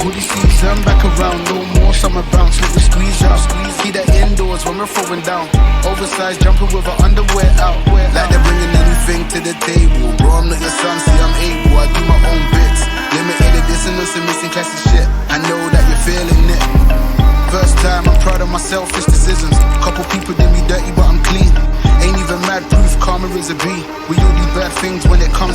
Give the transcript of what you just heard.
hoodie season, back around, no more summer bounce, let me squeeze out. Keep that indoors when we're throwing down. Oversized jumper with her underwear out. Like they're bringing anything to the table. Bro, I'm not your son, see I'm able, I do my own bits. Limited edition, no some missing classic shit. I know that you're feeling it. First time, I'm proud of myself, it's decisions. Couple people did me dirty, but I'm clean. Ain't even mad proof, karma is a B. We all do bad things when it comes